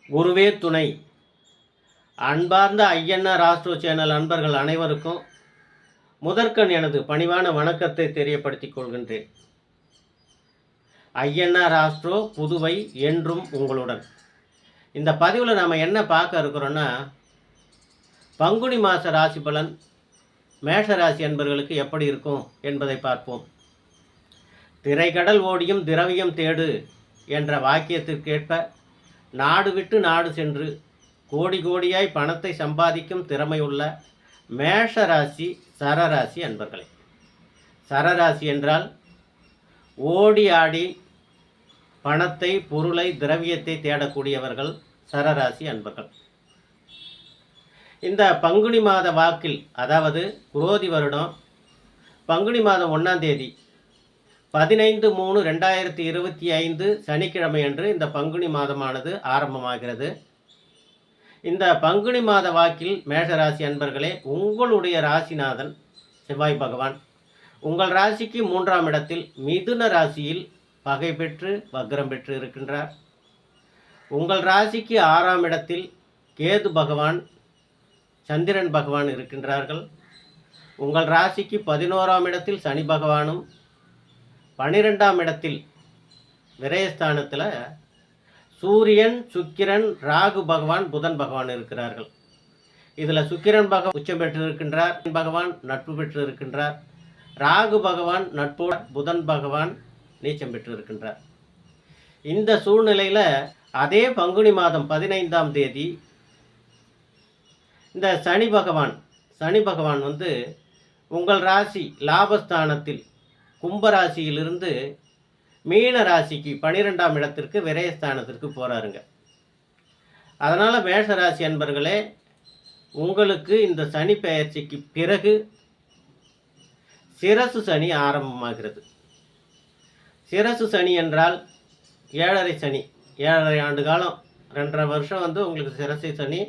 குருவே துணை. அன்பார்ந்த ஐஎன்ஆர் ஆஸ்ட்ரோ சேனல் அன்பர்கள் அனைவருக்கும் முதற்கண் எனது பணிவான வணக்கத்தை தெரியப்படுத்திக் கொள்கின்றேன். ஐஎன்ஆர் ஆஸ்ட்ரோ புதுவை என்றும் உங்களுடன். இந்த பதிவில் நாம் என்ன பார்க்க இருக்கிறோன்னா, பங்குனி மாத ராசி பலன் மேஷராசி அன்பர்களுக்கு எப்படி இருக்கும் என்பதை பார்ப்போம். திரைக்கடல் ஓடியும் திரவியம் தேடு என்ற வாக்கியத்திற்கேற்ப நாடு விட்டு நாடு சென்று கோடி கோடியாய் பணத்தை சம்பாதிக்கும் திறமையுள்ள மேஷராசி சரராசி அன்பர்களே. சரராசி என்றால் ஓடி ஆடி பணத்தை, பொருளை, திரவியத்தை தேடக்கூடியவர்கள் சரராசி அன்பர்கள். இந்த பங்குனி மாத வாக்கில், அதாவது குரோதி வருடம் பங்குனி மாதம் 1ஆம் தேதி 15/3/2025 சனிக்கிழமை அன்று இந்த பங்குனி மாதமானது ஆரம்பமாகிறது. இந்த பங்குனி மாத வாக்கில் மேஷராசி அன்பர்களே, உங்களுடைய ராசிநாதன் செவ்வாய் பகவான் உங்கள் ராசிக்கு 3ஆம் இடத்தில் மிதுன ராசியில் பகை பெற்று வக்ரம் பெற்று இருக்கின்றார். உங்கள் ராசிக்கு 6ஆம் இடத்தில் கேது பகவான், சந்திரன் பகவான் இருக்கின்றார்கள். உங்கள் ராசிக்கு 11ஆம் இடத்தில் சனி பகவானும், 12ஆம் இடத்தில் விரயஸ்தானத்தில் சூரியன், சுக்கிரன், ராகு பகவான், புதன் பகவான் இருக்கிறார்கள். இதில் சுக்கிரன் பகவான் உச்சம் பெற்று இருக்கின்றார், பகவான் நட்பு பெற்று இருக்கின்றார். ராகு பகவான் நட்போடு, புதன் பகவான் நீச்சம் பெற்று இருக்கின்றார். இந்த சூழ்நிலையில் அதே பங்குனி மாதம் 15ஆம் தேதி இந்த சனி பகவான் வந்து உங்கள் ராசி லாபஸ்தானத்தில் கும்பராசியிலிருந்து மீன ராசிக்கு 12ஆம் இடத்திற்கு விரயஸ்தானத்திற்கு போகிறாருங்க. அதனால் மேஷராசி அன்பர்களே, உங்களுக்கு இந்த சனி பெயர்ச்சிக்கு பிறகு சிரசு சனி ஆரம்பமாகிறது. சிரசு சனி என்றால் 7.5 சனி, 7.5 ஆண்டு காலம், 2.5 வருஷம் வந்து உங்களுக்கு சிரசு சனி,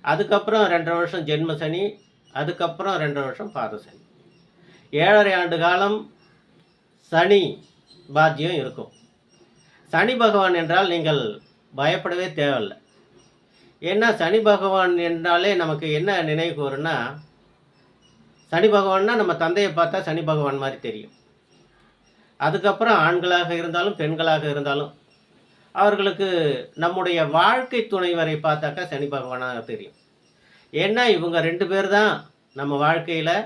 அதுக்கப்புறம் 2.5 வருஷம் ஜென்ம சனி, அதுக்கப்புறம் 2.5 வருஷம் பாத சனி. 7.5 ஆண்டு காலம் சனி பாத்தியம் இருக்கும். சனி பகவான் என்றால் நீங்கள் பயப்படவே தேவையில்லை. ஏன்னா சனி பகவான் என்றாலே நமக்கு என்ன நினைவுக்கு வரும்னா, சனி பகவான்னா நம்ம தந்தையை பார்த்தா சனி பகவான் மாதிரி தெரியும். அதுக்கப்புறம் ஆண்களாக இருந்தாலும் பெண்களாக இருந்தாலும் அவர்களுக்கு நம்முடைய வாழ்க்கை துணைவரை பார்த்தாக்கா சனி பகவானாக தெரியும். ஏன்னா இவங்க 2 பேர் தான் நம்ம வாழ்க்கையில்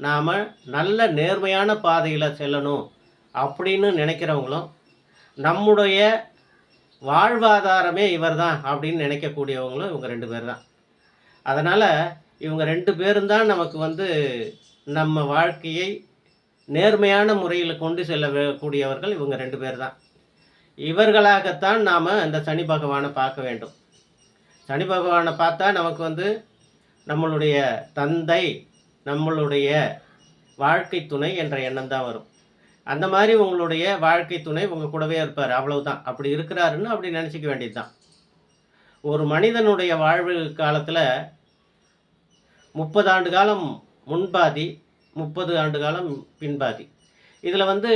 நாம் நல்ல நேர்மையான பாதையில் செல்லணும் அப்படின்னு நினைக்கிறவங்களும், நம்முடைய வாழ்வாதாரமே இவர் தான் அப்படின்னு நினைக்கக்கூடியவங்களும் இவங்க 2 பேர் தான். அதனால் இவங்க 2 பேரும் தான் நமக்கு வந்து நம்ம வாழ்க்கையை நேர்மையான முறையில் கொண்டு செல்லக்கூடியவர்கள் இவங்க 2 பேர் தான். இவர்களாகத்தான் நாம் இந்த சனி பகவானை பார்க்க வேண்டும். சனி பகவானை பார்த்தா நமக்கு வந்து நம்மளுடைய தந்தை, நம்மளுடைய வாழ்க்கை துணை என்ற எண்ணம் தான் வரும். அந்த மாதிரி உங்களுடைய வாழ்க்கை துணை உங்கள் கூடவே இருப்பார், அவ்வளவுதான். அப்படி இருக்கிறாருன்னு அப்படி நினச்சிக்க வேண்டியது தான். ஒரு மனிதனுடைய வாழ்வு காலத்தில் 30 ஆண்டு காலம் முன்பாதி, 30 ஆண்டு காலம் பின்பாதி. இதில் வந்து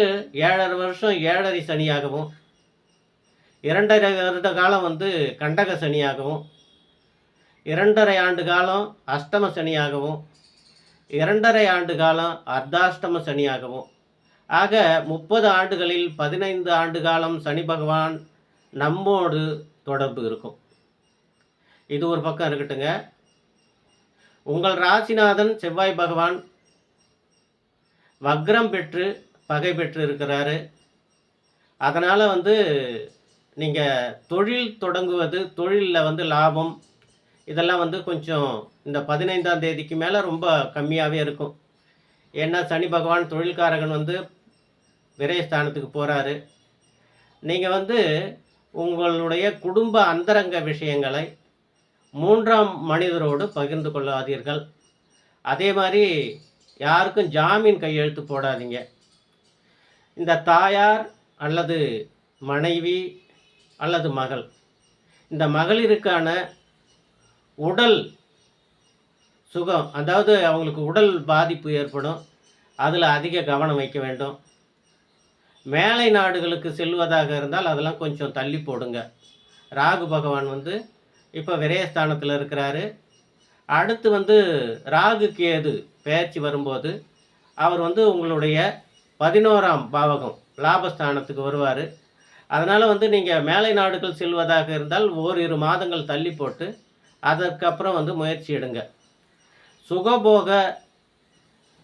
7.5 வருஷம் 7.5 சனியாகவும், 2.5 வருட காலம் வந்து கண்டக சனியாகவும், 2.5 ஆண்டு காலம் அஷ்டம சனியாகவும், 2.5 ஆண்டு காலம் அர்த்தாஷ்டம சனியாகவும், ஆக 30 ஆண்டுகளில் 15 ஆண்டு காலம் சனி பகவான் நம்மோடு தொடர்பு இருக்கும். இது ஒரு பக்கம் இருக்கட்டுங்க. உங்கள் ராசிநாதன் செவ்வாய் பகவான் வக்ரம் பெற்று பகை பெற்று இருக்கிறாரு. அதனால் வந்து நீங்கள் தொழில் தொடங்குவது, தொழிலில் வந்து லாபம் இதெல்லாம் வந்து கொஞ்சம் இந்த 15ஆம் தேதிக்கு மேலே ரொம்ப கம்மியாகவே இருக்கும். ஏன்னா சனி பகவான் தொழில்காரகன் வந்து விரயஸ்தானத்துக்கு போகிறாரு. நீங்கள் வந்து உங்களுடைய குடும்ப அந்தரங்க விஷயங்களை 3ஆம் மனிதரோடு பகிர்ந்து கொள்ளாதீர்கள். அதே மாதிரி யாருக்கும் ஜாமீன் கையெழுத்து போடாதீங்க. இந்த தாயார் அல்லது மனைவி அல்லது மகள், இந்த மகளிருக்கான உடல் சுகம், அதாவது அவங்களுக்கு உடல் பாதிப்பு ஏற்படும், அதில் அதிக கவனம் வைக்க வேண்டும். மேலை நாடுகளுக்கு செல்வதாக இருந்தால் அதெல்லாம் கொஞ்சம் தள்ளி போடுங்க. ராகு பகவான் வந்து இப்போ விரயஸ்தானத்தில் இருக்கிறாரு. அடுத்து வந்து ராகு கேது பெயர்ச்சி வரும்போது அவர் வந்து உங்களுடைய 11ஆம் பாவகம் லாபஸ்தானத்துக்கு வருவார். அதனால் வந்து நீங்கள் மேலை நாடுகள் செல்வதாக இருந்தால் ஓரிரு மாதங்கள் தள்ளி போட்டு அதற்கப்புறம் வந்து முயற்சி எடுங்க. சுகபோக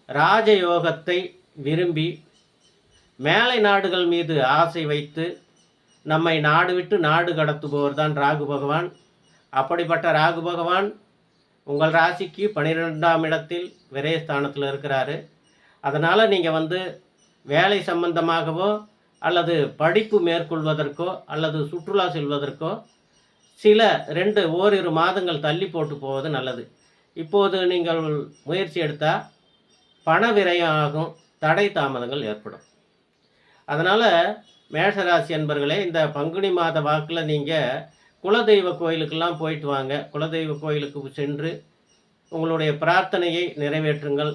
ராஜயோகத்தை விரும்பி மேலை நாடுகள் மீது ஆசை வைத்து நம்மை நாடு விட்டு நாடு கடத்துபவர் தான் ராகு பகவான். அப்படிப்பட்ட ராகு பகவான் உங்கள் ராசிக்கு 12ஆம் இடத்தில் விரயஸ்தானத்தில் இருக்கிறாரு. அதனால் நீங்கள் வந்து வேலை சம்பந்தமாகவோ அல்லது படிப்பு மேற்கொள்வதற்கோ அல்லது சுற்றுலா செல்வதற்கோ சில ஓரிரு மாதங்கள் தள்ளி போட்டு போவது நல்லது. இப்போது நீங்கள் முயற்சி எடுத்தால் பண விரயம் ஆகும், தடை தாமதங்கள் ஏற்படும். அதனால் மேஷராசி அன்பர்களே, இந்த பங்குனி மாத வாக்கில் நீங்கள் குலதெய்வ கோயிலுக்கெல்லாம் போயிட்டு வாங்க. குலதெய்வ கோயிலுக்கு சென்று உங்களுடைய பிரார்த்தனையை நிறைவேற்றுங்கள்.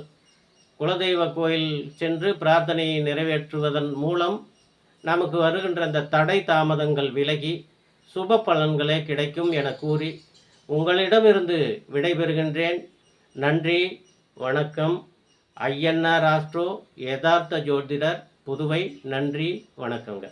குலதெய்வ கோயில் சென்று பிரார்த்தனையை நிறைவேற்றுவதன் மூலம் நமக்கு வருகின்ற அந்த தடை தாமதங்கள் விலகி சுப பலன்களே கிடைக்கும் என கூறி உங்களிடமிருந்து விடைபெறுகின்றேன். நன்றி, வணக்கம். ஐயன்னார் ஆஸ்ட்ரோ யதார்த்த ஜோதிடர், புதுவை. நன்றி, வணக்கங்க.